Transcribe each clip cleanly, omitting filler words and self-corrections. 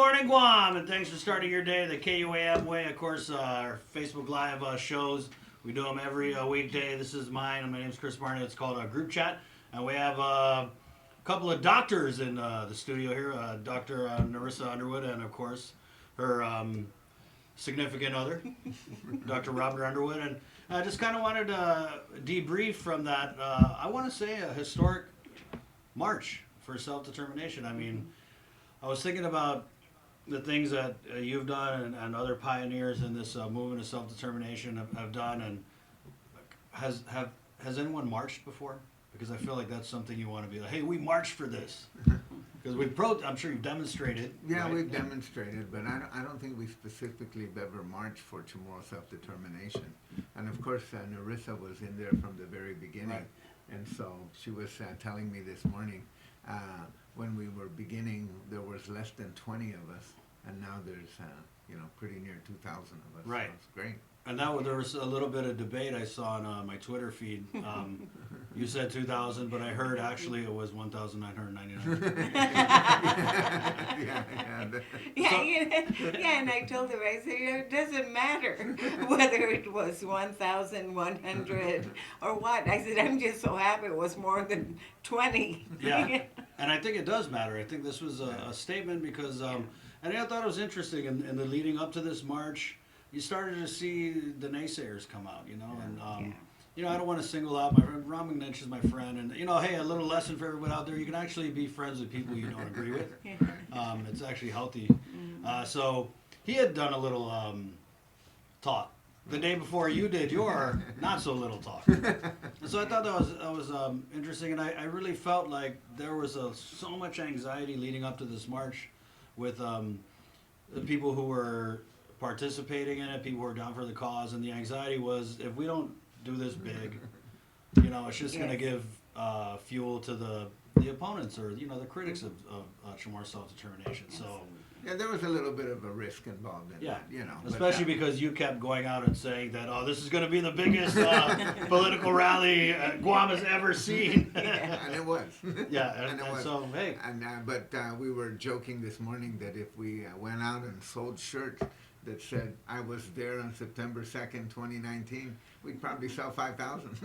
morning, Guam, and thanks for starting your day the KUAM way. Of course, our Facebook Live shows, we do them every weekday. This is mine. My name's Chris Barnett. It's called GroupChat, and we have a couple of doctors in the studio here. Dr. Nerissa Underwood, and of course, her significant other, Dr. Robert Underwood. And I just kind of wanted to debrief from that. I want to say a historic march for self-determination. I mean, I was thinking about the things that you've done and other pioneers in this movement of self-determination have done. And has anyone marched before? Because I feel like that's something you want to be like, hey, we marched for this. Because I'm sure you've demonstrated. Yeah, right? we've demonstrated, but I don't think we specifically have ever marched for tomorrow self-determination. And of course, Nerissa was in there from the very beginning. Right. And so she was telling me this morning, when we were beginning, there was less than 20 of us, and now there's, pretty near 2,000 of us. Right. So it's great. And there was a little bit of debate I saw on my Twitter feed. You said 2,000, but I heard actually it was 1,999. Yeah, and I told him, I said, it doesn't matter whether it was 1,100 or what. I said, I'm just so happy it was more than 20. Yeah, and I think it does matter. I think this was a statement because, and I thought it was interesting in the leading up to this march, you started to see the naysayers come out, and I don't want to single out my friend. Ram Mensch is my friend, and hey, a little lesson for everyone out there: you can actually be friends with people you don't agree with. It's actually healthy. So he had done a little talk the day before you did your not so little talk. And so I thought that was interesting, and I really felt like there was so much anxiety leading up to this march with the people who were participating in it, people who were down for the cause, and the anxiety was if we don't do this big, it's just going to give fuel to the opponents or the critics of more self-determination. So Yeah, there was a little bit of a risk involved in that, especially because you kept going out and saying that, this is going to be the biggest political rally Guam has ever seen. And it was. Yeah, and it was. So hey. But we were joking this morning that if we went out and sold shirts that said, I was there on September 2nd, 2019, we'd probably sell 5,000.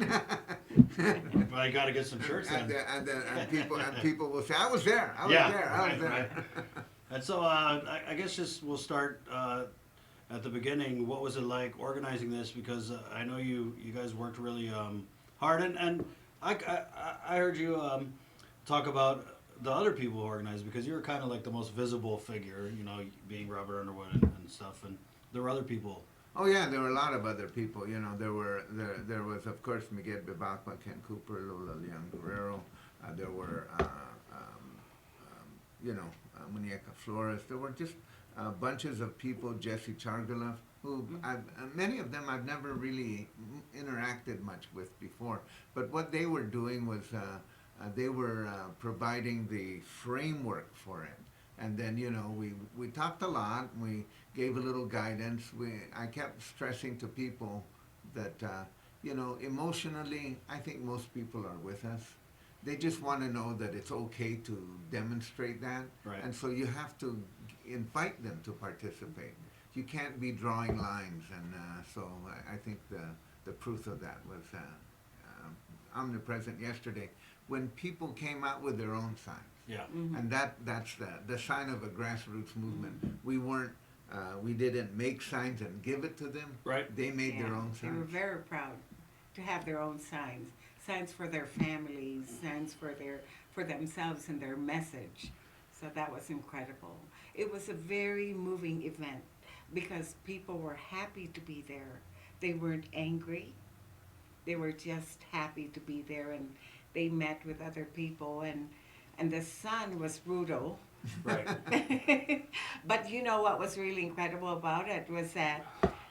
Well, you got to get some shirts then. And people will say, I was there, I was there. Right. And so I guess just we'll start at the beginning. What was it like organizing this? Because I know you guys worked really hard, and I heard you talk about the other people who organized, because you were kind of like the most visible figure, being Robert Underwood and stuff, and there were other people. Oh yeah, there were a lot of other people. There was of course Miguel Bebacqua, Ken Cooper, Lola Leon Guerrero. There were Muñeca Flores. There were just bunches of people. Jesse Chargaleff, who many of them I've never really interacted much with before. But what they were doing was they were providing the framework for it. And then, we talked a lot, we gave a little guidance. I kept stressing to people that, emotionally, I think most people are with us. They just want to know that it's okay to demonstrate that. Right. And so you have to invite them to participate. You can't be drawing lines. And so I think the proof of that was omnipresent yesterday when people came out with their own signs. Yeah. Mm-hmm. And that's the sign of a grassroots movement. We didn't make signs and give it to them. Right. They made their own They were signs. very proud to have their own signs for their families, signs for themselves and their message. So that was incredible. It was a very moving event because people were happy to be there. They weren't angry. They were just happy to be there, and they met with other people, and the sun was brutal. Right. But what was really incredible about it was that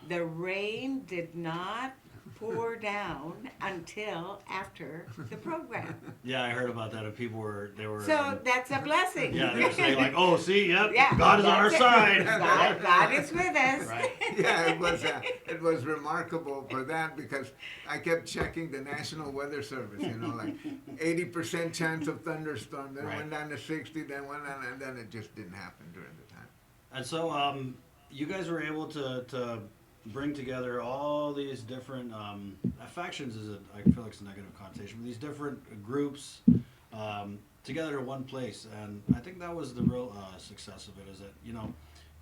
the rain did not pour down until after the program. Yeah, I heard about that. And people were So that's a blessing. yeah, they were saying like, oh, see, yep, Yeah, God is on our that's it. side. God is with us. Right. Yeah, it was remarkable for that because I kept checking the National Weather Service, like 80% chance of thunderstorm, then Right. went down to 60, then went down, and then it just didn't happen during the time. And so, you guys were able to bring together all these different factions. I feel like it's a negative connotation, but these different groups together in one place. And I think that was the real success of it. Is that you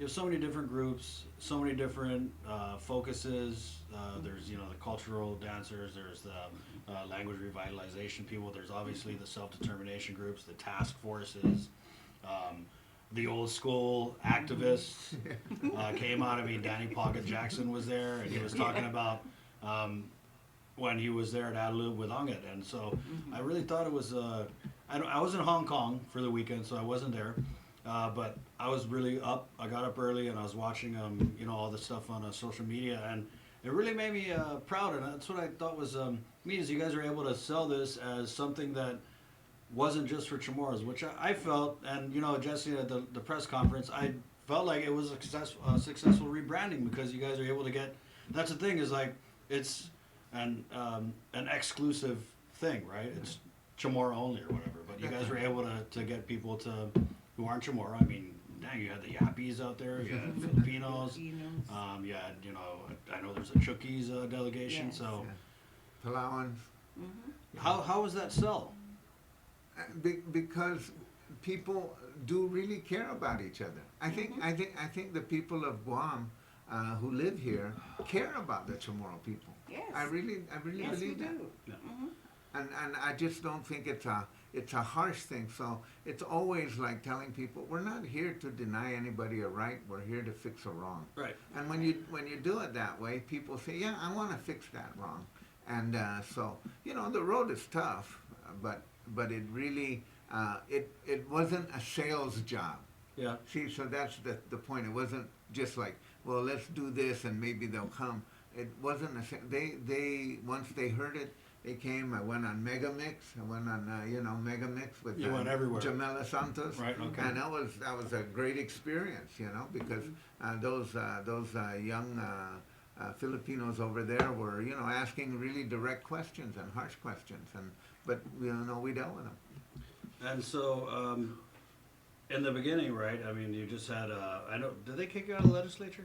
have so many different groups, so many different focuses. There's the cultural dancers. There's the language revitalization people. There's obviously the self-determination groups, the task forces. The old school activists came out. I mean, Danny Pocket Jackson was there, and he was talking about when he was there at Adelude with Onget. And so I really thought it was. I was in Hong Kong for the weekend, so I wasn't there. But I was really up. I got up early, and I was watching all the stuff on social media, and it really made me proud. And that's what I thought was neat, is you guys were able to sell this as something that wasn't just for Chamorros, which I felt, and Jesse at the press conference, I felt like it was a successful rebranding, because you guys are able to get. That's the thing, is like it's an exclusive thing, right? It's Chamorro only or whatever. But you guys were able to get people who aren't Chamorro. I mean, dang, you had the Yappies out there, you had Filipinos, you had I know there's a Chukis delegation. Yes. So Palauans. how was that sell? Because people do really care about each other. I think the people of Guam who live here care about the Chamorro people. Yes. I really Yes, we believe that. do. Yeah. And I just don't think it's a harsh thing. So it's always like telling people, we're not here to deny anybody a right. We're here to fix a wrong. Right. And when you do it that way, people say, yeah, I want to fix that wrong. And so the road is tough, but it really it wasn't a sales job. Yeah. See, so that's the point. It wasn't just like, well, let's do this and maybe they'll come. It wasn't they once they heard it, they came. I went on Megamix. I went on Megamix with You went everywhere. Jamela Santos. Right, okay. And that was a great experience, because those young Filipinos over there were asking really direct questions and harsh questions, but we dealt with them. And so, in the beginning, right? I mean, you just had. Did they kick you out of the legislature?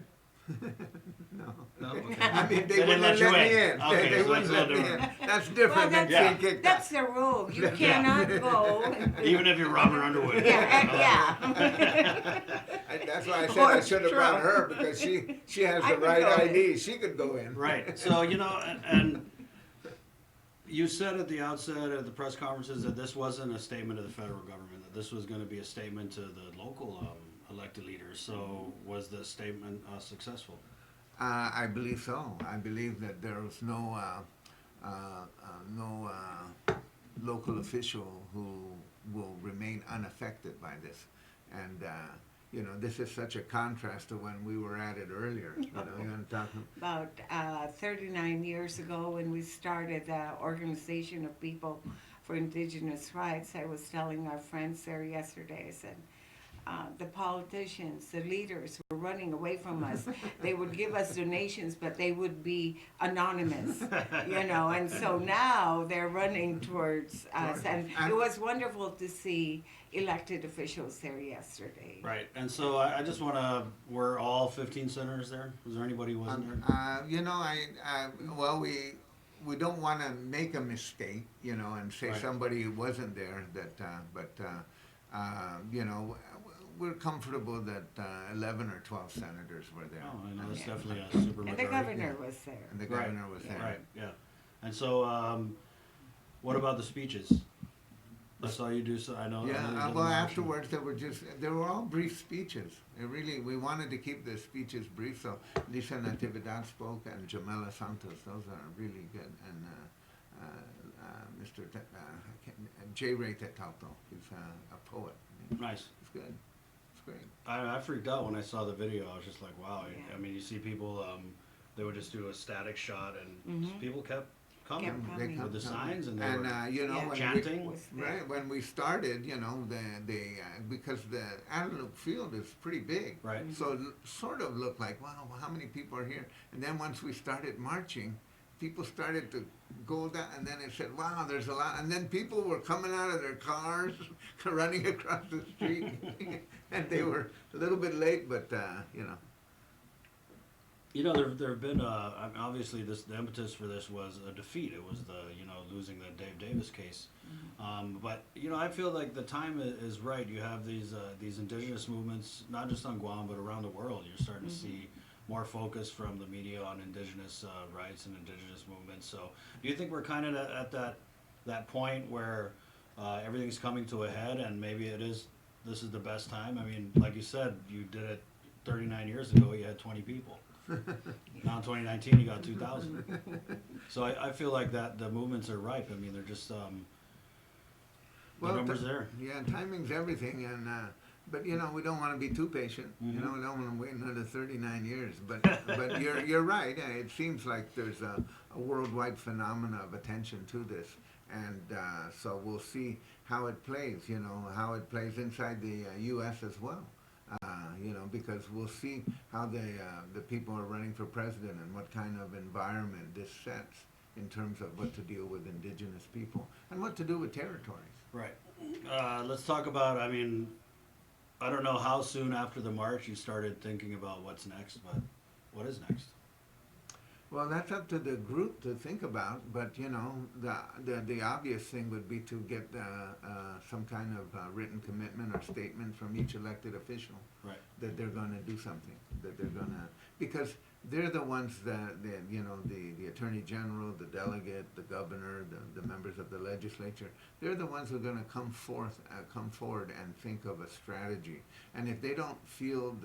No. No. Okay. I mean, they didn't wouldn't let me in. Okay, They so wouldn't that's let a me little in. different. That's different than Yeah. being kicked out. That's the rule. You cannot go. Even if you're Robert Underwood. Yeah. That's why I said I should have brought her, because she has I the would right go in. ID. She could go in. Right. So and you said at the outset at the press conferences that this wasn't a statement of the federal government, that this was going to be a statement to the local elected leaders. So was the statement successful? I believe so. I believe that there was no local official who will remain unaffected by this, and this is such a contrast to when we were at it earlier. You know what I'm talking About 39 years ago, when we started the Organization of People for Indigenous Rights, I was telling our friends there yesterday, I said, the politicians, the leaders were running away from us. They would give us donations, but they would be anonymous, and so now they're running towards us. And it was wonderful to see elected officials there yesterday. Right. And so I just want to. Were all 15 senators there? Was there anybody who wasn't there? We don't want to make a mistake, and say Right. somebody wasn't there. We're comfortable that 11 or 12 senators were there. Oh, I know that's Yeah. definitely a super And the majority. governor was there. And the Right. governor was there. Right. Yeah. And so, what about the speeches? I saw you do so. I know. I know you Yeah, did well, them all. afterwards, they were all brief speeches. We wanted to keep the speeches brief, so Lisa Natividad spoke and Jamela Santos, those are really good. And Mr. J. Ray Tetalto, he's a poet. Nice. It's good. It's great. I freaked out when I saw the video. I was just like, wow. Yeah. I mean, you see people, they would just do a static shot, and just people kept coming Kept They coming. with the come- signs, and they And were Yeah. when chanting. Was there. Right, when we started, because the Antelope Field is pretty big, Right. so it sort of looked like, wow, how many people are here? And then once we started marching, people started to go down, and then it said, wow, there's a lot. And then people were coming out of their cars, running across the street, and they were a little bit late, but, you know. You know, there have been, I mean, obviously the impetus for this was a defeat. It was losing the Dave Davis case. But, I feel like the time is right. You have these indigenous movements, not just on Guam, but around the world. You're starting to see more focus from the media on indigenous rights and indigenous movements. So do you think we're kind of at that point where everything's coming to a head, and maybe this is the best time? I mean, like you said, you did it 39 years ago, you had 20 people. Now in 2019 you got 2,000. So I feel like that the movements are ripe. I mean, they're just the numbers there. Yeah, timing's everything, and but we don't want to be too patient. We don't want to wait another 39 years. But you're right. It seems like there's a worldwide phenomena of attention to this, and so we'll see how it plays. How it plays inside the U.S. as well. Because we'll see how the people are running for president and what kind of environment this sets in terms of what to deal with indigenous people and what to do with territories. Right. Let's talk about, I mean, I don't know how soon after the march you started thinking about what's next, but what is next? Well, that's up to the group to think about, but the obvious thing would be to get some kind of written commitment or statement from each elected official, right, that they're going to do something, that they're going to, because they're the ones that the Attorney General, the delegate, the governor, the members of the legislature, they're the ones who are going to come forward and think of a strategy. And if they don't feel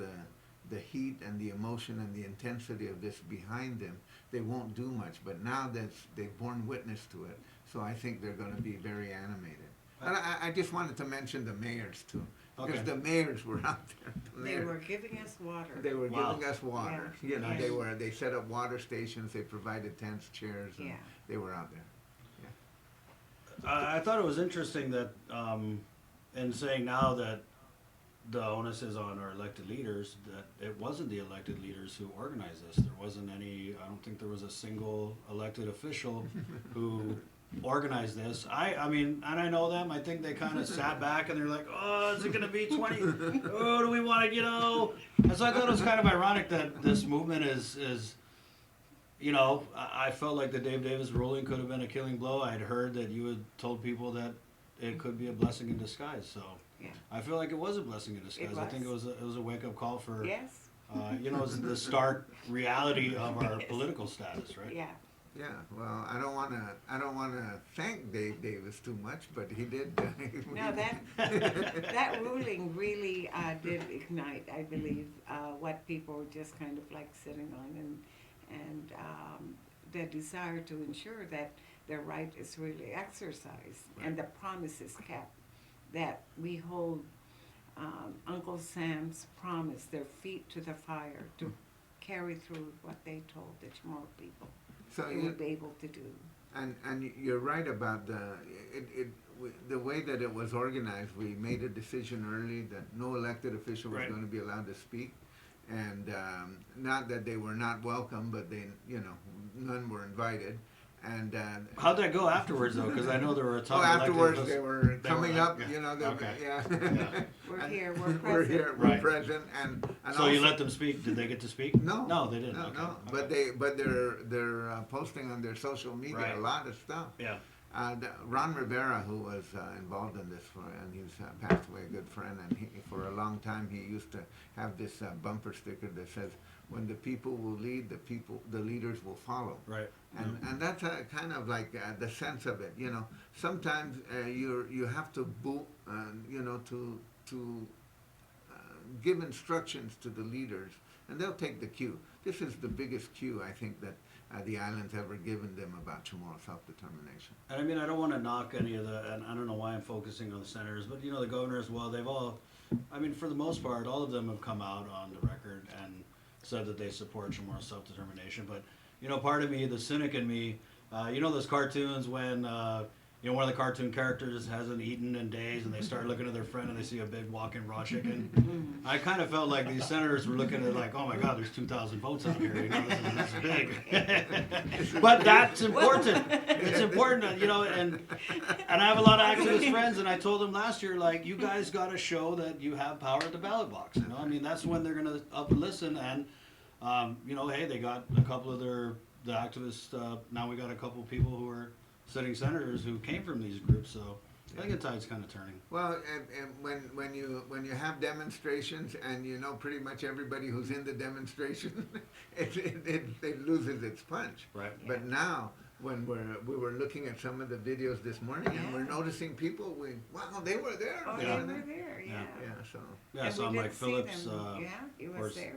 the heat and the emotion and the intensity of this behind them, they won't do much. But now that they've borne witness to it, so I think they're going to be very animated. And I just wanted to mention the mayors too, because the mayors were out there. They were giving us water. They were Wow. giving us water. Yeah. Nice. They set up water stations. They provided tents, chairs, and they were out there. I thought it was interesting that in saying now that the onus is on our elected leaders, that it wasn't the elected leaders who organized this. There wasn't I don't think there was a single elected official who organized this. I mean, and I know them, I think they kind of sat back and they're like, oh, is it going to be 20? Oh, do we want to, And so I thought it was kind of ironic that this movement is I felt like the Dave Davis ruling could have been a killing blow. I had heard that you had told people that it could be a blessing in disguise. So I feel like it was a blessing in disguise. I think it was a wake up call for it's the stark reality of our political status, right? Yeah. Yeah. Well, I don't want to thank Dave Davis too much, but he did. No, that ruling really did ignite, I believe, what people were just kind of like sitting on, and the desire to ensure that their right is really exercised, and the promise is kept, that we hold Uncle Sam's promise, their feet to the fire, to carry through what they told the Chamorro people they would be able to do. And you're right about the way that it was organized. We made a decision early that no elected official was going to be allowed to speak, and not that they were not welcome, but none were invited. And how'd that go afterwards, though? Because I know there were a ton of afterwards elected they were coming up. Okay. We're here. We're present. We're here. We're present. And so also, you let them speak? Did they get to speak? No. No, they didn't. No, Okay. no. Okay. But they're posting on their social media a lot of stuff. Yeah. Ron Rivera, who was involved in this, and he's passed away, a good friend, and for a long time he used to have this bumper sticker that says, "When the people will lead, the leaders will follow." Right. And that's kind of like the sense of it. Sometimes you have to to give instructions to the leaders, and they'll take the cue. This is the biggest cue I think that the island's ever given them about Chamorro self-determination. And I mean, I don't want to knock any of and I don't know why I'm focusing on the senators, but the governor as well, they've all, I mean, for the most part, all of them have come out on the record and said that they support Chamorro self-determination. But, part of me, the cynic in me, those cartoons when, you know, one of the cartoon characters hasn't eaten in days, and they start looking at their friend and they see a big walking raw chicken. I kind of felt like these senators were looking at it like, oh my God, there's 2,000 votes out here. You know, this is big. But that's important. It's important, you know, and I have a lot of activist friends, and I told them last year, like, you guys got to show that you have power at the ballot box. You know, I mean, that's when they're going to up and listen. And you know, hey, they got a couple of the activists. Now we got a couple of people who are sitting senators who came from these groups. So I think the tide's kind of turning. Well, and when you have demonstrations and you know pretty much everybody who's in the demonstration, it loses its punch. Right. But now, when we were looking at some of the videos this morning, and we're noticing people, wow, they were there. Oh, Yeah. they were there, yeah. Yeah, so. Yeah, I And saw we Mike did see Phillips. them. Yeah, he course, was there.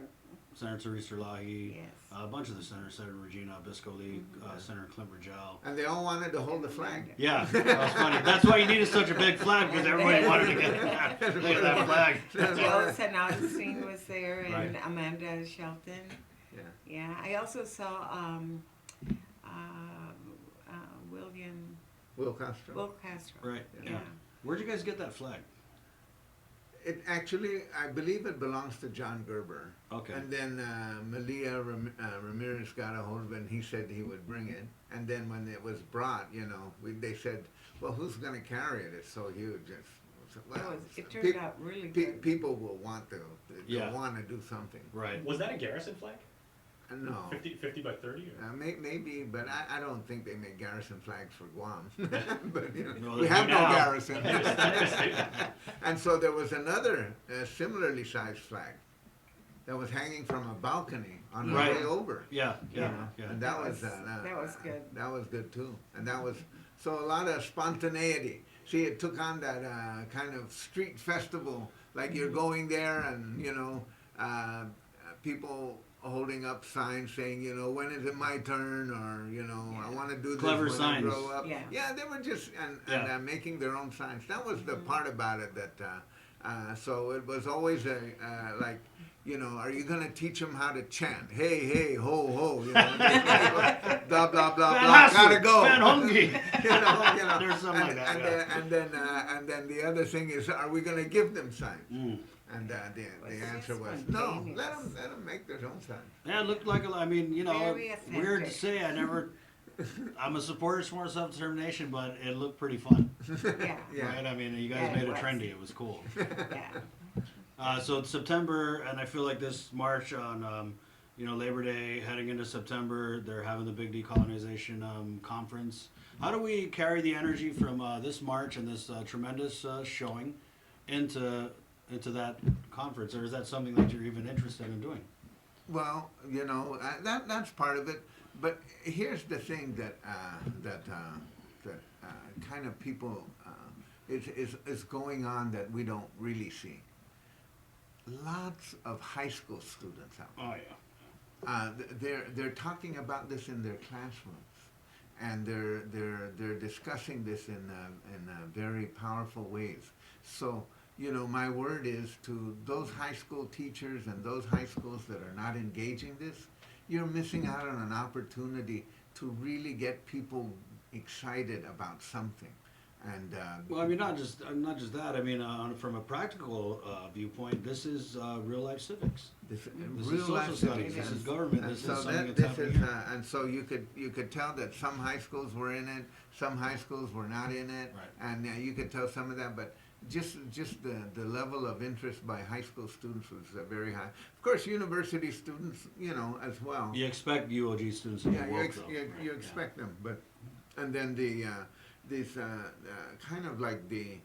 Senator Teresa Lahi, Yes. a bunch of the senators, Senator Regina Biscoli, Senator Clint Burgell. And they all wanted to hold the flag. Yeah, that was funny. That's why you needed such a big flag, because everybody wanted to get that. Look at that flag. Joe San Augustine was there, and Right. Amanda Shelton. Yeah. Yeah, I also saw Will Castro. Will Castro. Right, yeah. Yeah. Where'd you guys get that flag? It actually, I believe it belongs to John Gerber. Okay. And then Malia Ramirez got a hold of it, and he said he would bring it. And then when it was brought, you know, they said, well, who's going to carry it? It's so huge. It turned out really good. People will want to. Yeah. They'll want to do something. Right. Was that a Garrison flag? No. 50 by 30? Or? Maybe, but I don't think they make garrison flags for Guam. But you know, Well, we they have do no now. garrison. And so there was another similarly sized flag that was hanging from a balcony on the Right. way over. Yeah, You yeah, know, yeah. and that was good. That was good too, and that was so a lot of spontaneity. See, it took on that kind of street festival, like you're going there, and you know, people holding up signs saying, you know, when is it my turn, or you know, I want to do this Clever when signs. I grow up. Yeah. They were just Yeah. making their own signs. That was the part about it that. So it was always like. You know, are you going to teach them how to chant? Hey, hey, ho, ho. You know, blah, blah, blah, blah. Gotta go. Fanohge. you know. There's something like that. And then the other thing is, are we going to give them signs? Mm. And the answer was Spontaneous. no. Let them make their own signs. Yeah, it looked like, I mean, you know, Very weird to authentic. say, I'm a supporter of more self-determination, but it looked pretty fun. Yeah. Yeah. Right? I mean, you guys Yeah, it made it was. trendy. It was cool. Yeah. So it's September, and I feel like this march on, you know, Labor Day, heading into September, they're having the big decolonization conference. How do we carry the energy from this march and this tremendous showing into that conference, or is that something that you're even interested in doing? Well, you know, that's part of it. But here's the thing that kind of people is going on that we don't really see. Lots of high school students out there. Oh yeah. They're talking about this in their classrooms, and they're discussing this in very powerful ways. So you know, my word is to those high school teachers and those high schools that are not engaging this, you're missing out on an opportunity to really get people excited about something. And Well, I mean, not just that. I mean, from a practical viewpoint, this is real life civics. this This real is life social studies. civics. This is government. And This so is something that, that's this happening is, here. and so you could tell that some high schools were in it, some high schools were not in it, Right. and you could tell some of that. But just the level of interest by high school students was very high. Of course, university students, you know, as well. You expect UOG students to be Yeah, woke, though. you expect them, but and then these kind of like the.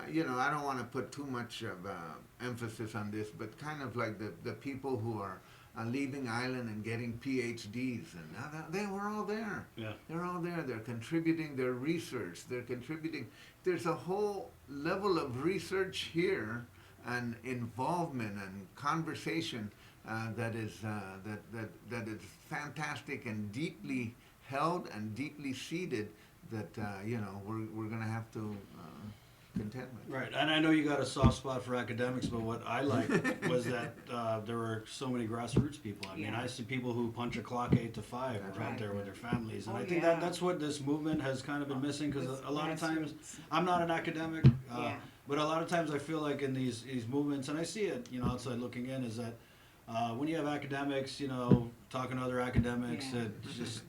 You know, I don't want to put too much of emphasis on this, but kind of like the people who are leaving island and getting PhDs, and they were all there. Yeah. They're all there. They're contributing their research. They're contributing. There's a whole level of research here and involvement and conversation that is fantastic and deeply held and deeply seated. That you know we're going to have to contentment. Right, and I know you got a soft spot for academics, but what I liked was that there were so many grassroots people. I mean, Yeah. I see people who punch a clock 8 to 5 That's are out right. there with their families, and Oh, I think yeah. that's what this movement has kind of been missing. Because This a lot of times, grassroots. I'm not an academic, Yeah. but a lot of times I feel like in these movements, and I see it, outside looking in, is that when you have academics, talking to other academics, Yeah. it's just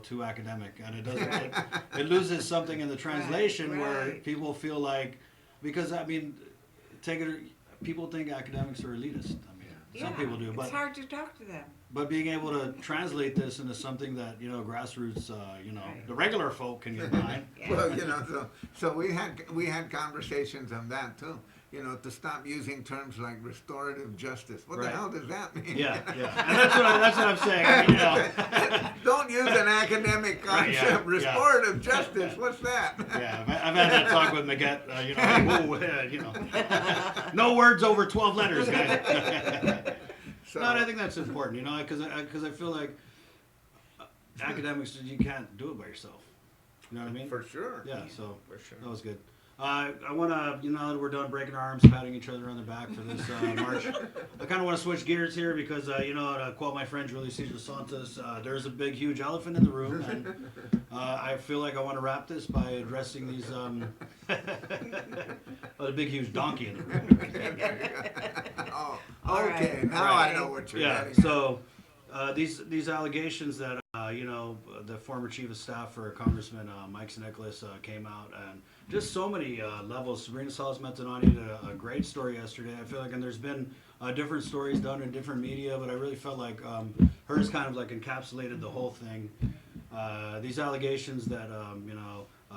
too academic, and it doesn't. It loses something in the translation where right. people feel like, because I mean, people think academics are elitist. I mean, Yeah. some people do, It's but hard to talk to them. being able to translate this into something that grassroots, Right. the regular folk can get behind. Yeah. Well, so we had conversations on that too. To stop using terms like restorative justice. What the Right. hell does that mean? Yeah, yeah, and that's what I'm saying. I mean, Don't use an academic Right, yeah, concept. yeah. Restorative justice. What's that? Yeah, I've had that talk with Maguette. No words over 12 letters, guys. So, No, and I think that's important, because I feel like academics, you can't do it by yourself. You know what I mean? for sure. Yeah, so For sure. that was good. I want to, now that we're done breaking our arms, patting each other on the back for this march, I kind of want to switch gears here because, to quote my friend Julie Cesar Santos, there's a big, huge elephant in the room, and I feel like I want to wrap this by addressing these, the big, huge donkey in the room. Oh, All okay. right. Now All I right. know what you're Yeah, getting. so these allegations that the former chief of staff for Congressman Mike San Nicolas came out, and just so many levels. Sabrina Salas Mentanani did a great story yesterday. I feel like, and there's been different stories done in different media, but I really felt like hers kind of like encapsulated the whole thing. These allegations that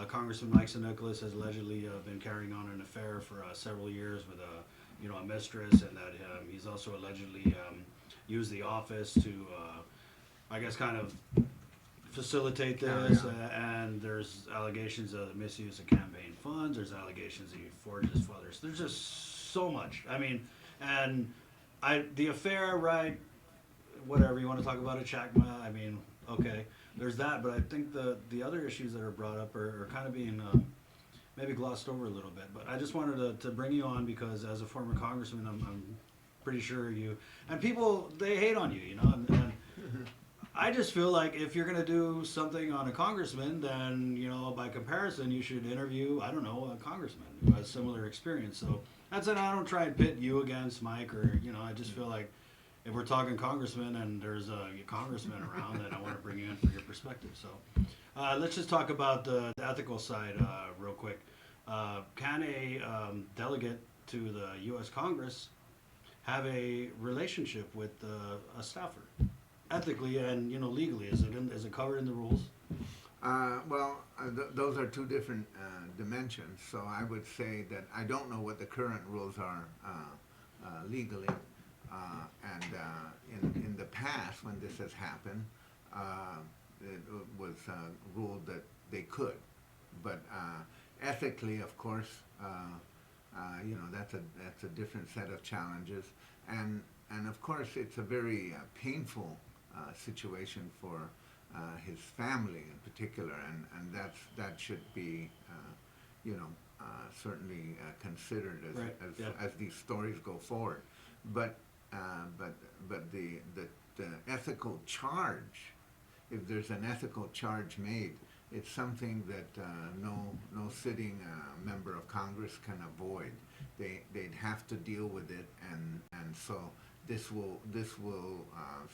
Congressman Mike San Nicolas has allegedly been carrying on an affair for several years with a mistress, and that he's also allegedly used the office to, I guess, kind of facilitate this. And there's allegations of misuse of campaign funds. There's allegations that he forged his father's. There's just so much. I mean, and the affair, right? Whatever you want to talk about it, Chakma. I mean, okay, there's that. But I think the other issues that are brought up are kind of being maybe glossed over a little bit. But I just wanted to bring you on because as a former congressman, I'm pretty sure and people, they hate on you, and I just feel like if you're going to do something on a congressman, then, by comparison, you should interview, I don't know, a congressman who has similar experience. So that's it. I don't try and pit you against Mike or, I just feel like if we're talking congressman and there's a congressman around, then I want to bring you in for your perspective. So let's just talk about the ethical side real quick. Can a delegate to the U.S. Congress have a relationship with a staffer? Ethically and legally, is it covered in the rules? Those are two different dimensions. So I would say that I don't know what the current rules are legally, and in the past when this has happened, it was ruled that they could, but ethically, of course, that's a different set of challenges, and of course it's a very painful situation for his family in particular, and that should be, certainly considered as these stories go forward. But the ethical charge, if there's an ethical charge made, it's something that no sitting member of Congress can avoid. They'd have to deal with it, and so. This will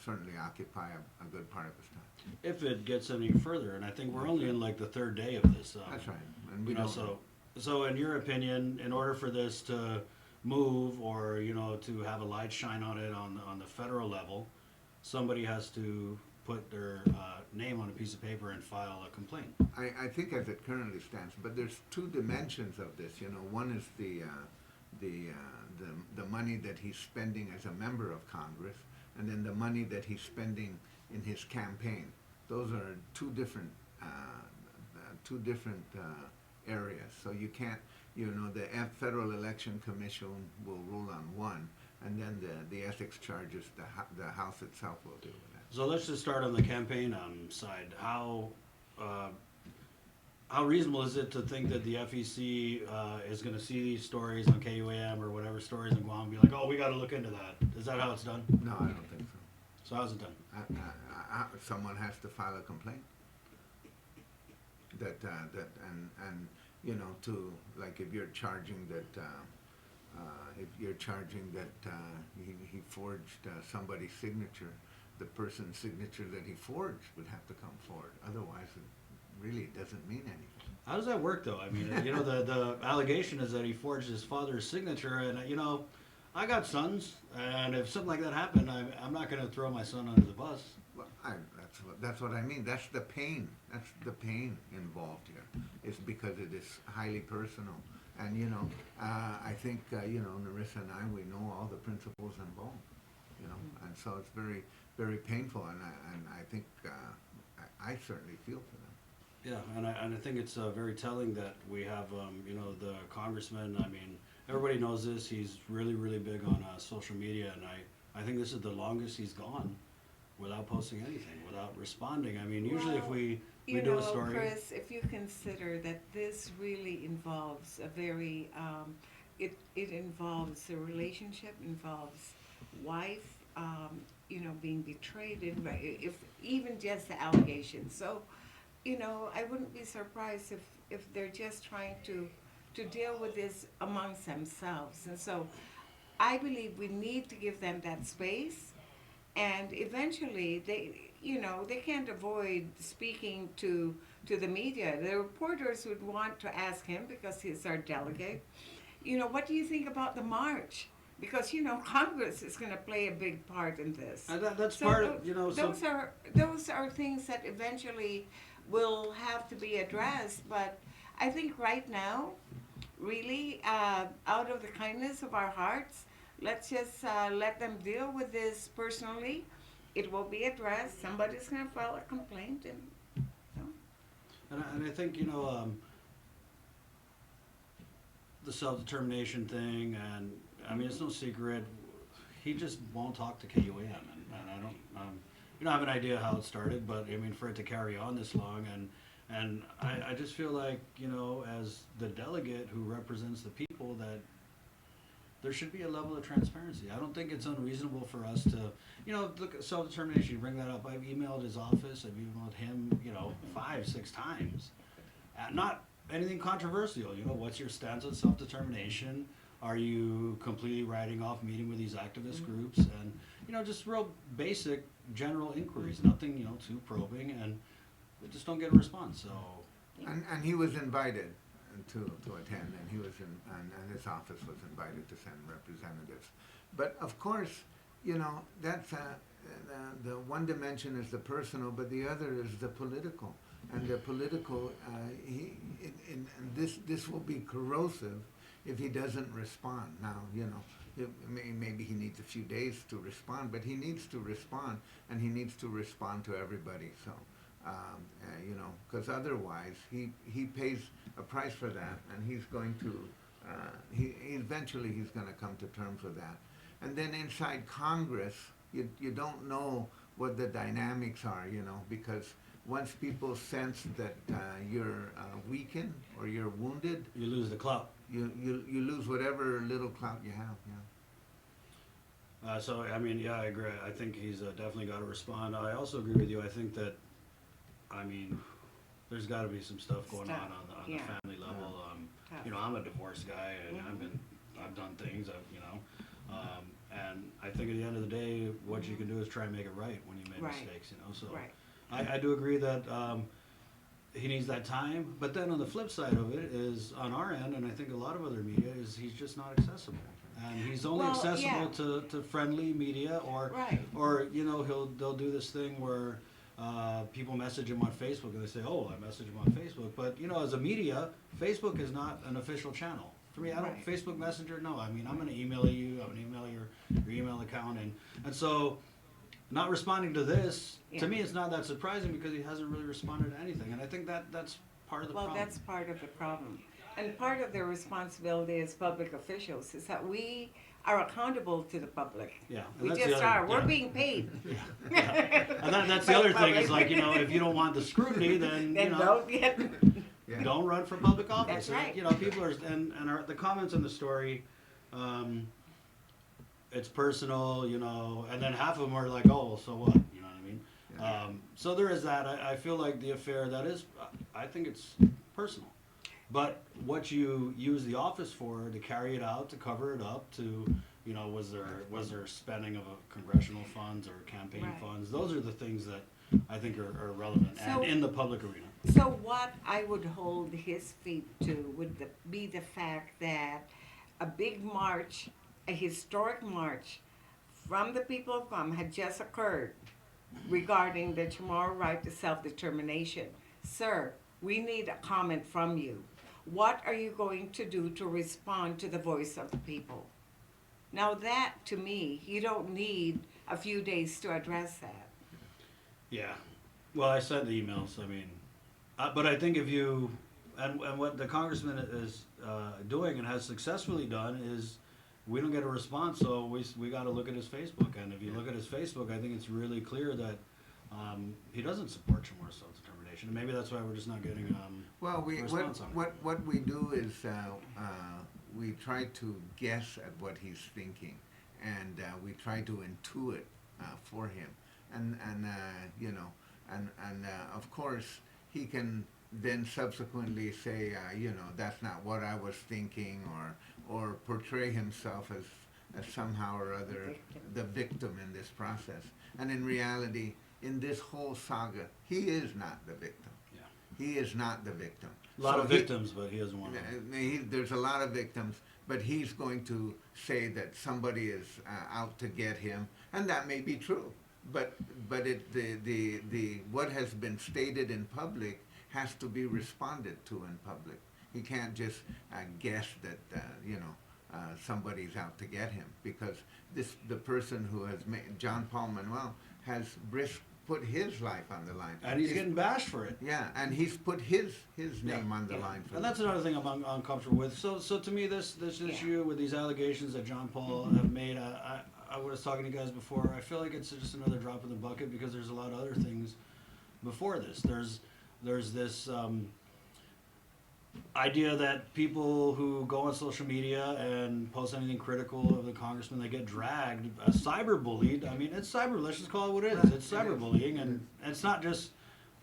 certainly occupy a good part of his time. If it gets any further, and I think we're only in like the third day of this. That's right, and we don't. So in your opinion, in order for this to move, or to have a light shine on it on the federal level, somebody has to put their name on a piece of paper and file a complaint. I think as it currently stands, but there's two dimensions of this. One is the money that he's spending as a member of Congress, and then the money that he's spending in his campaign. Those are two different areas. So you can't, the Federal Election Commission will rule on one, and then the ethics charges, the House itself will deal with that. So let's just start on the campaign side. How how reasonable is it to think that the FEC is going to see these stories on KUAM or whatever stories in Guam and be like, oh, we got to look into that? Is that how it's done? No, I don't think so. So how's it done? Someone has to file a complaint. That and you know, to like if you're charging that he forged somebody's signature, the person's signature that he forged would have to come forward. Otherwise, it really doesn't mean anything. How does that work, though? I mean, you know, the allegation is that he forged his father's signature, and you know, I got sons, and if something like that happened, I'm not going to throw my son under the bus. Well, that's what I mean. That's the pain. That's the pain involved here. It's because it is highly personal, and you know, I think you know, Nerissa and I, we know all the principles involved, you know, and so it's very, very painful, and I think I certainly feel for them. Yeah, and I think it's very telling that we have, you know, the congressman. I mean, everybody knows this. He's really, really big on social media, and I think this is the longest he's gone without posting anything, without responding. I mean, usually if we do a story. Chris, if you consider that this really involves a very, it involves a relationship, involves wife, you know, being betrayed, if even just the allegations. So, you know, I wouldn't be surprised if they're just trying to deal with this amongst themselves. And so I believe we need to give them that space, and eventually they, you know, they can't avoid speaking to the media. The reporters would want to ask him, because he's our delegate, you know, what do you think about the march? Because, you know, Congress is going to play a big part in this. And that's So part of, you know, so those are things that eventually will have to be addressed. But I think right now, really, out of the kindness of our hearts, let's just let them deal with this personally. It will be addressed. Somebody's going to file a complaint, and you know. and I think, you know, the self-determination thing, and I mean, it's no secret, he just won't talk to KUAM, and I don't, you know, I have an idea how it started, but I mean, for it to carry on this long, and I just feel like, you know, as the delegate who represents the people, that there should be a level of transparency. I don't think it's unreasonable for us to, you know, look at self-determination, you bring that up. I've emailed his office, I've emailed him, you know, 5-6 times. Not anything controversial, you know, what's your stance on self-determination? Are you completely writing off meeting with these activist groups? And, you know, just real basic general inquiries, nothing, you know, too probing, and we just don't get a response, so. And he was invited to attend, and he was and his office was invited to send representatives. But of course, you know, that's the one dimension is the personal, but the other is the political. And the political, this will be corrosive if he doesn't respond. Now, you know, maybe he needs a few days to respond, but he needs to respond, and he needs to respond to everybody. So, you know, because otherwise he pays a price for that, and he's going to, eventually he's going to come to terms with that. And then inside Congress, you don't know what the dynamics are, you know, because once people sense that you're weakened or you're wounded, You lose the clout. you lose whatever little clout you have. Yeah. So, I mean, yeah, I agree. I think he's definitely got to respond. I also agree with you. I think that, I mean, there's got to be some stuff going on the Yeah. family level. Tough. You know, I'm a divorced guy, and I've done things, you know, and I think at the end of the day, what you can do is try and make it right when you make Right. mistakes, you know. So Right. I do agree that he needs that time, but then on the flip side of it is on our end, and I think a lot of other media, is he's just not accessible. And he's only Well, accessible yeah. to friendly media, Right. or you know, they'll do this thing where people message him on Facebook and they say, oh, I messaged him on Facebook. But you know, as a media, Facebook is not an official channel. For me, I don't, Right. Facebook Messenger, no. I mean, I'm going to email you, I'm going to email your email account, and so not responding to this, Yeah. to me, it's not that surprising because he hasn't really responded to anything. And I think that's part of the Well, problem. that's part of the problem. And part of their responsibility as public officials is that we are accountable to the public. Yeah, and We that's just the other, are. We're yeah. being paid. And that's the By other the thing is public. like, you know, if you don't want the scrutiny, then, you Then know, don't get. Yeah. don't run for public office. That's right. You know, people are, the comments in the story, it's personal, you know, and then half of them are like, oh, well, so what? You know what I mean? Yeah. So there is that. I feel like the affair, that is, I think it's personal. But what you use the office for, to carry it out, to cover it up, to, you know, was there spending of congressional funds or campaign Right. funds? Those are the things that I think are relevant So- and in the public arena. So what I would hold his feet to would be the fact that a big march, a historic march from the people of Guam had just occurred regarding the tomorrow right to self-determination. Sir, we need a comment from you. What are you going to do to respond to the voice of the people? Now that, to me, you don't need a few days to address that. Yeah. Well, I sent the emails. I mean, but I think if you, and what the congressman is doing and has successfully done is, we don't get a response, so we got to look at his Facebook. And if you look at his Facebook, I think it's really clear that he doesn't support more self-determination. And maybe that's why we're just not getting Well, a response on it. what we do is we try to guess at what he's thinking, and we try to intuit for him, and you know, and of course he can then subsequently say, you know, that's not what I was thinking, or portray himself as somehow or other the victim in this process. And in reality, in this whole saga, he is not the victim. Yeah. He is not the victim. A lot So of he- victims, but he doesn't want to. there's a lot of victims, but he's going to say that somebody is out to get him, and that may be true. But the what has been stated in public has to be responded to in public. He can't just guess that you know somebody's out to get him, because the person who has made John Paul Manuel has put his life on the line, And he's getting bashed for it. yeah, and he's put his name on the line for And this. that's another thing I'm uncomfortable with. So to me, this issue with these allegations that John Paul have made, I was talking to you guys before, I feel like it's just another drop in the bucket, because there's a lot of other things before this. There's this idea that people who go on social media and post anything critical of the congressman, they get dragged, cyberbullied. I mean, it's cyber. Let's just call it what it is. Right. It's cyberbullying, and it's not just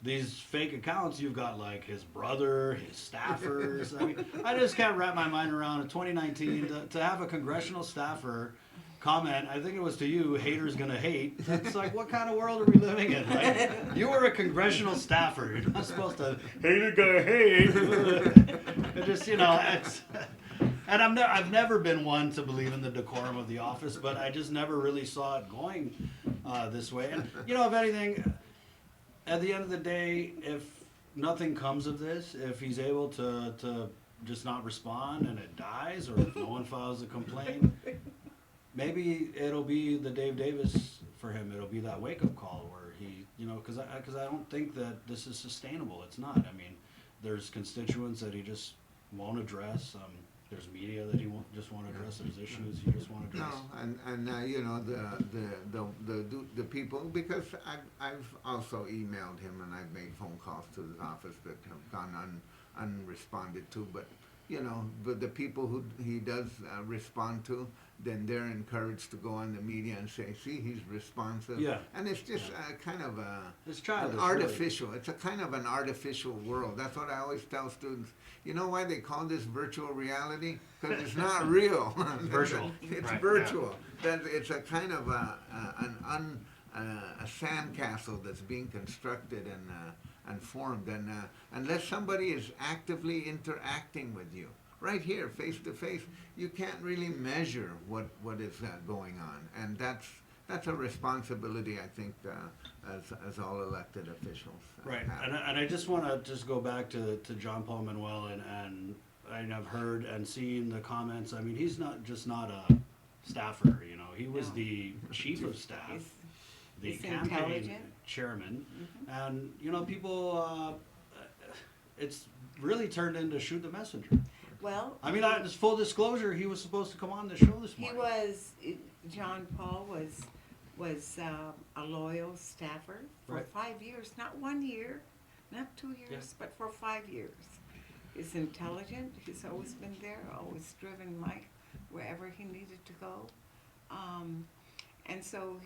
these fake accounts. You've got like his brother, his staffers. I mean, I just can't wrap my mind around in 2019 to have a congressional staffer comment, I think it was to you, haters gonna hate. It's like, what kind of world are we living in? Like, you were a congressional staffer. You're not supposed to, hater gonna hate. It just, you know, it's, and I've never been one to believe in the decorum of the office, but I just never really saw it going this way. And, you know, if anything, at the end of the day, if nothing comes of this, if he's able to just not respond and it dies, or if no one files a complaint, maybe it'll be the Dave Davis for him. It'll be that wake-up call where he, you know, because I don't think that this is sustainable. It's not. I mean, there's constituents that he just won't address. There's media that he won't address. There's issues he just won't address. No, and you know, the people, because I've also emailed him, and I've made phone calls to his office that have gone unresponded to, but you know, the people who he does respond to, then they're encouraged to go on the media and say, see, he's responsive. Yeah. And it's just kind of It's childish, an artificial. Really. It's a kind of an artificial world. That's what I always tell students. You know why they call this virtual reality? Because it's not real. Virtual. It's Right, virtual. That it's a kind of a sandcastle that's being constructed and formed. And unless somebody is actively interacting with you, right here, face to face, you can't really measure what is going on, and that's a responsibility, I think, as all elected officials. Right, have. and I just want to just go back to John Paul Manuel, and I've heard and seen the comments. I mean, he's not a staffer, you know. He was No. the chief of staff, He's- the he's campaign intelligent. chairman, and you know, people. It's really turned into shoot the messenger. Well, I mean, just full disclosure, he was supposed to come on the show this he morning. was, John Paul was a loyal staffer for Right. 5 years, not 1 year, not 2 years, Yeah. but for 5 years. is intelligent. He's always been there, always driven Mike wherever he needed to go. And so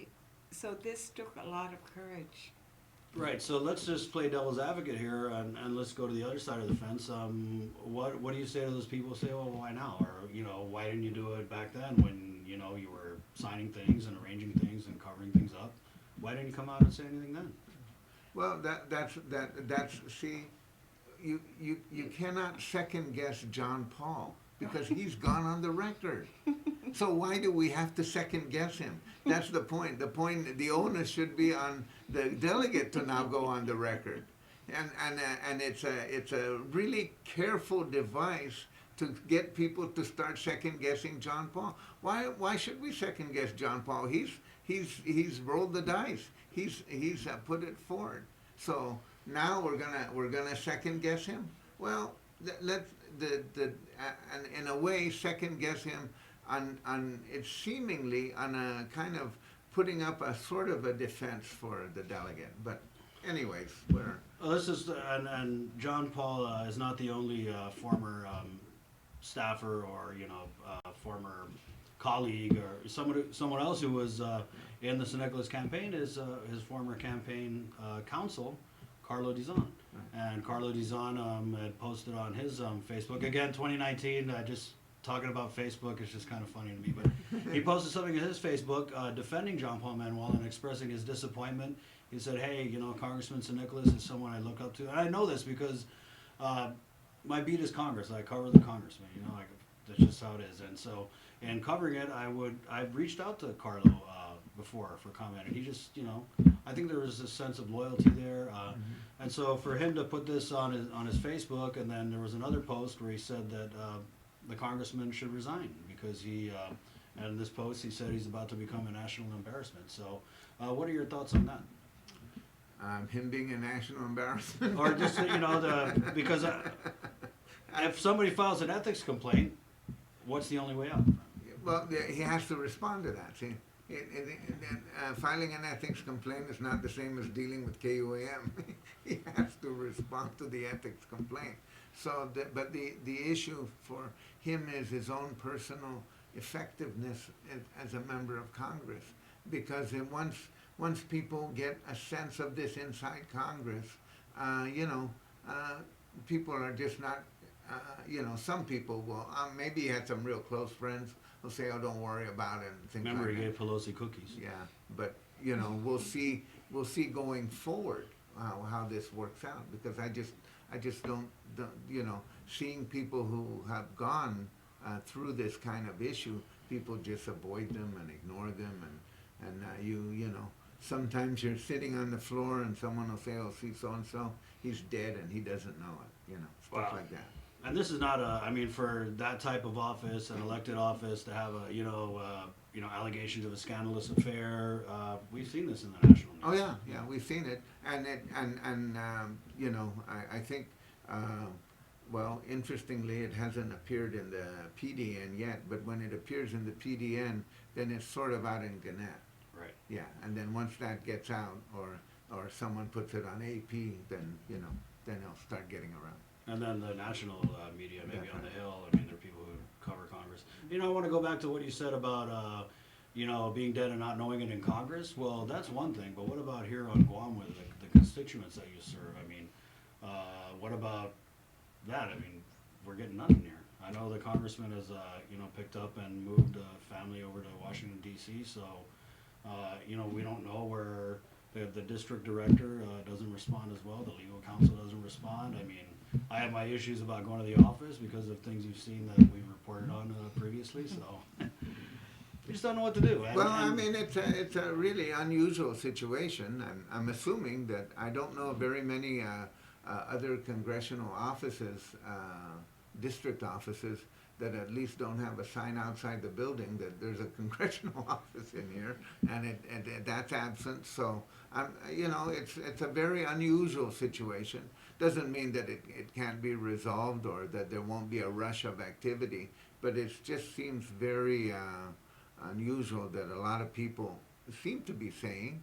this took a lot of courage. Right, so let's just play devil's advocate here, and let's go to the other side of the fence. What do you say to those people who say, well, why now? Or, why didn't you do it back then when, you were signing things and arranging things and covering things up? Why didn't you come out and say anything then? Well, that's see, you cannot second guess John Paul because he's gone on the record. So why do we have to second guess him? That's the point. The onus should be on the delegate to now go on the record, and it's a really careful device to get people to start second guessing John Paul. Why should we second guess John Paul? He's rolled the dice. He's put it forward. So now we're gonna second guess him. Well, let's and in a way second guess him on it's seemingly on a kind of putting up a sort of a defense for the delegate. But anyways, we're This is and John Paul is not the only former staffer or former colleague or someone else who was in the San Nicolas campaign is his former campaign counsel, Carlo Diesel. And Carlo Diesel had posted on his Facebook, again 2019, just talking about Facebook is just kind of funny to me, but he posted something on his Facebook defending John Paul Manuel and expressing his disappointment. He said, hey, Congressman San Nicolas is someone I look up to. And I know this because my beat is Congress. I cover the congressman, that's just how it is. And so, in covering it, I've reached out to Carlo before for comment, and he just, I think there was a sense of loyalty there. And so for him to put this on his Facebook, and then there was another post where he said that the congressman should resign because and in this post he said he's about to become a national embarrassment. So what are your thoughts on that? him being a national embarrassment. Or just, because if somebody files an ethics complaint, what's the only way out? Well, he has to respond to that. See, filing an ethics complaint is not the same as dealing with KUAM. He has to respond to the ethics complaint. So, but the issue for him is his own personal effectiveness as a member of Congress, because once people get a sense of this inside Congress, people are just not. Some people will. Maybe he had some real close friends who'll say, "Oh, don't worry about it," and things Remember, like he that. gave Pelosi cookies. Yeah, but we'll see going forward how this works out, because I just don't seeing people who have gone through this kind of issue, people just avoid them and ignore them, and sometimes you're sitting on the floor and someone will say, "Oh, see, so and so, he's dead and he doesn't know it," stuff Wow. like that. And this is not for that type of office, an elected office, to have allegations of a scandalous affair. We've seen this in the national news. Oh yeah, we've seen it, and I think, well, interestingly, it hasn't appeared in the PDN yet, but when it appears in the PDN, then it's sort of out in Gannett. Right. Yeah, and then once that gets out, or someone puts it on AP, then it'll start getting around. And then the national media, maybe on the Definitely. Hill. I mean, there are people who cover Congress. I want to go back to what you said about, being dead and not knowing it in Congress. Well, that's one thing. But what about here on Guam with the constituents that you serve? I mean, what about that? I mean, we're getting nothing here. I know the congressman has, picked up and moved a family over to Washington, D.C. So, we don't know where the district director doesn't respond as well. The legal counsel doesn't respond. I mean, I have my issues about going to the office because of things you've seen that we've reported on previously. So we just don't know what to do. Well, I mean, it's a really unusual situation. I'm assuming that I don't know very many other congressional offices, district offices, that at least don't have a sign outside the building that there's a congressional office in here, and that's absent. So, it's a very unusual situation. Doesn't mean that it can't be resolved or that there won't be a rush of activity, but it just seems very unusual that a lot of people seem to be saying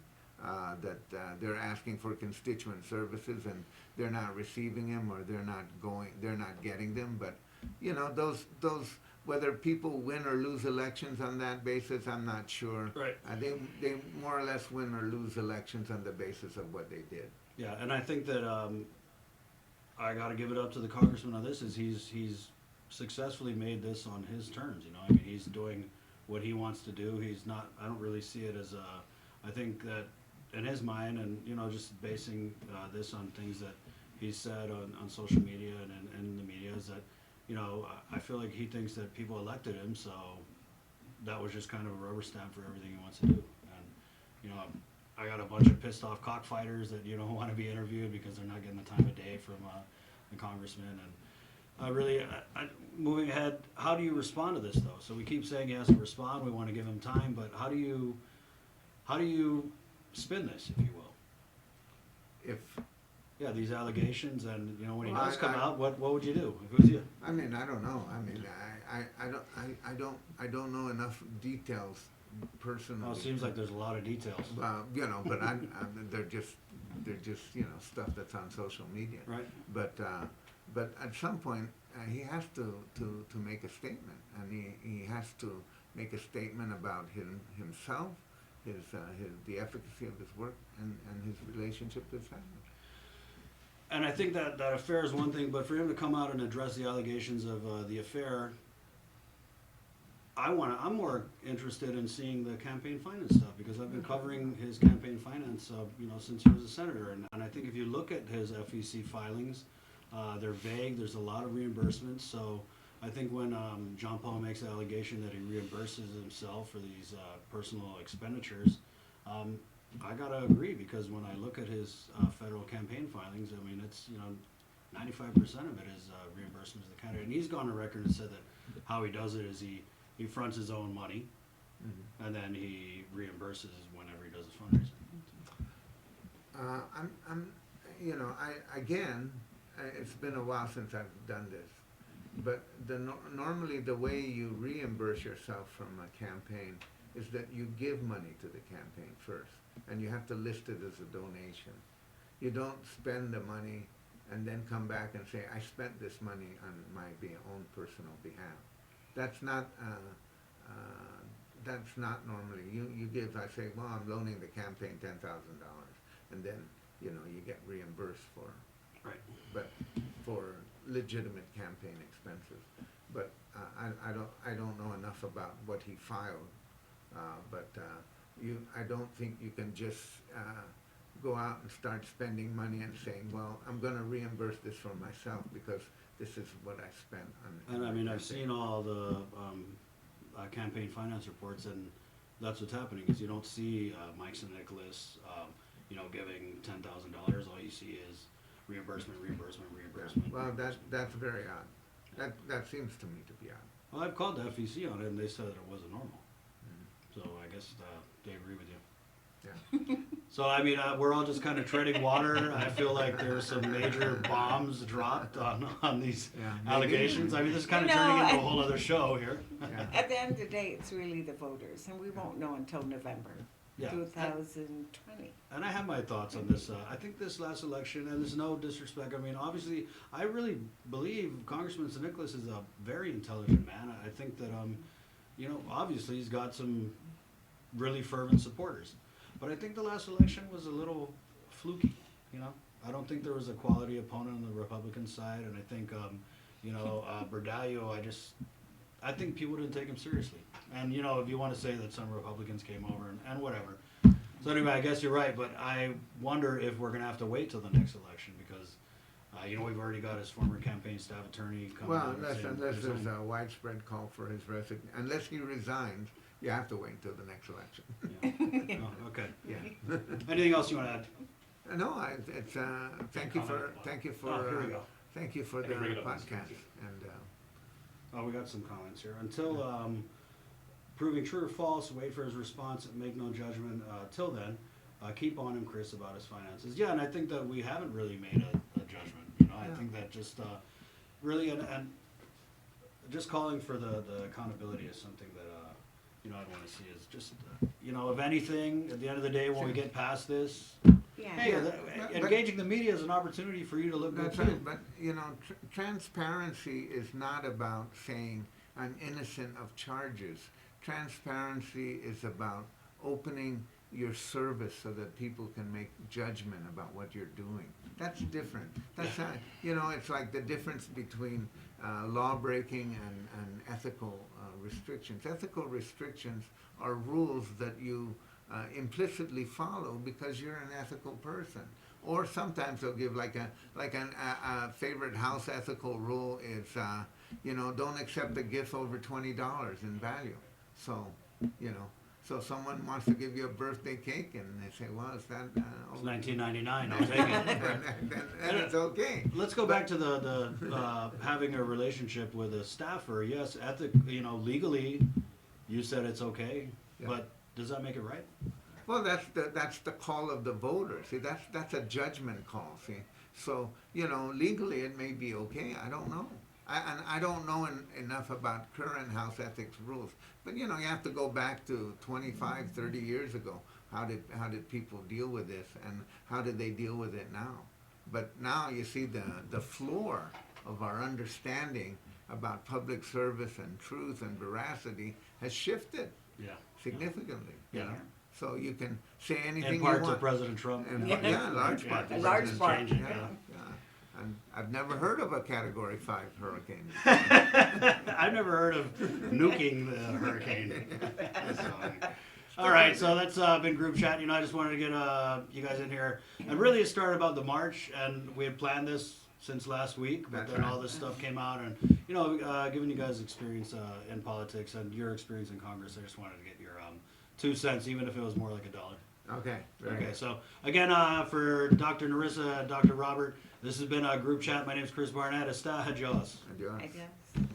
they're asking for constituent services and they're not receiving them, or they're not getting them. But you know, those whether people win or lose elections on that basis, I'm not sure. Right. They more or less win or lose elections on the basis of what they did. Yeah, and I think that I got to give it up to the congressman on this. Is he's successfully made this on his terms. You know, I mean, he's doing what he wants to do. He's not. I don't really see it as a. I think that in his mind, and you know, just basing this on things that he's said on social media and in the media, is that, you know, I feel like he thinks that people elected him, so that was just kind of a rubber stamp for everything he wants to do. And you know, I got a bunch of pissed off cockfighters that, you know, want to be interviewed because they're not getting the time of day from the congressman. And really, moving ahead, how do you respond to this though? So we keep saying he has to respond. We want to give him time, but how do you spin this, if you will? If Yeah, these allegations, and you know, when he Well, does come I- out, what would you do if it was you? I mean, I don't know. I mean, I don't know enough details personally. Well, it seems like there's a lot of details. You know, but they're just you know, stuff that's on social media. Right. But at some point he has to make a statement, and he has to make a statement about himself, the efficacy of his work, and his relationship with his family. And I think that affair is one thing, but for him to come out and address the allegations of the affair, I'm more interested in seeing the campaign finance stuff, because I've been covering his campaign finance, you know, since he was a senator. And I think if you look at his FEC filings, they're vague. There's a lot of reimbursements. So I think when John Paul makes the allegation that he reimburses himself for these personal expenditures, I gotta agree, because when I look at his federal campaign filings, I mean, it's, you know, 95% of it is reimbursements to the candidate. And he's gone on record and said that how he does it is he fronts his own money, Mm-hmm. and then he reimburses whenever he does his fundraising. You know, it's been a while since I've done this, but normally the way you reimburse yourself from a campaign is that you give money to the campaign first, and you have to list it as a donation. You don't spend the money and then come back and say, I spent this money on my own personal behalf. That's not normally. You give, I say, well, I'm loaning the campaign $10,000, and then, you know, you get reimbursed for, Right. but for legitimate campaign expenses. But I don't know enough about what he filed. I don't think you can just go out and start spending money and saying, well, I'm going to reimburse this for myself because this is what I spent on. And I mean, my I've campaign." seen all the campaign finance reports, and that's what's happening, is you don't see Mike San Nicolas, you know, giving $10,000. All you see is reimbursement. Well, that's very odd. That seems to me to be odd. Well, I've called the FEC on it, and they said that it wasn't normal. So I guess they agree with you. Yeah. So I mean, we're all just kind of treading water. I feel like there's some major bombs dropped on these Yeah, maybe. allegations. I mean, this is kind of You know, turning into a whole other show here. Yeah. At the end of the day, it's really the voters, and we won't know until November Yeah. 2020. And I have my thoughts on this. I think this last election, and there's no disrespect, I mean, obviously, I really believe Congressman San Nicolas is a very intelligent man. I think that, you know, obviously he's got some really fervent supporters. But I think the last election was a little fluky, you know? I don't think there was a quality opponent on the Republican side, and I think, you know, Berdallo, I think people didn't take him seriously. And, you know, if you want to say that some Republicans came over and whatever. So anyway, I guess you're right, but I wonder if we're going to have to wait till the next election, because, you know, we've already got his former campaign staff attorney coming Well, out and saying unless there's there's only- a widespread call for his resignation, unless he resigns, you have to wait until the next election. Yeah. Oh, okay. Yeah. Anything else you want to add? No, it's thank you for Oh, here we go. thank you for the Bring it up. podcast, and Oh, we got some comments here. Until proving true or false, wait for his response, make no judgment. Till then, keep on him, Chris, about his finances. Yeah, and I think that we haven't really made a judgment. You know, I Yeah. think that just really, and just calling for the accountability is something that you know, I'd want to see is just, you know, if anything, at the end of the day, when we get past this, Yeah. hey, but- engaging the media is an opportunity for you to look good That's too. right, but you know, transparency is not about saying I'm innocent of charges. Transparency is about opening your service so that people can make judgment about what you're doing. That's different. That's not, you know, it's like the difference between law breaking and ethical restrictions. Ethical restrictions are rules that you implicitly follow because you're an ethical person. Or sometimes they'll give like a favorite house ethical rule is, you know, don't accept a gift over $20 in value. So, you know, so someone wants to give you a birthday cake and they say, well, is that It's 1999. I'll take it. then it's okay. Let's go back to the having a relationship with a staffer. Yes, you know, legally, you said it's okay, Yeah. but does that make it right? Well, that's the call of the voter. See, that's a judgment call. See, so you know, legally it may be okay. I don't know. I don't know enough about current house ethics rules. But you know, you have to go back to 25, 30 years ago. How did people deal with this, and how did they deal with it now? But now you see the floor of our understanding about public service and truth and veracity has shifted Yeah. significantly. Yeah. You know? So you can say anything And you parts want. of President Trump. And Yeah. yeah, large part. the A large president's part. changing, Yeah, yeah. And I've never heard of a Category 5 hurricane. I've never heard of nuking the hurricane. All right, so that's been group chat. You know, I just wanted to get you guys in here. And really it started about the march, and we had planned this since last week, but That's then right. all this stuff came out, and, you know, given you guys experience in politics and your experience in Congress, I just wanted to get your 2 cents, even if it was more like $1. Okay, very Okay, good. so again, for Dr. Nerissa, Dr. Robert, this has been a group chat. My name is Chris Barnett. Hasta, adios. Adios. I guess.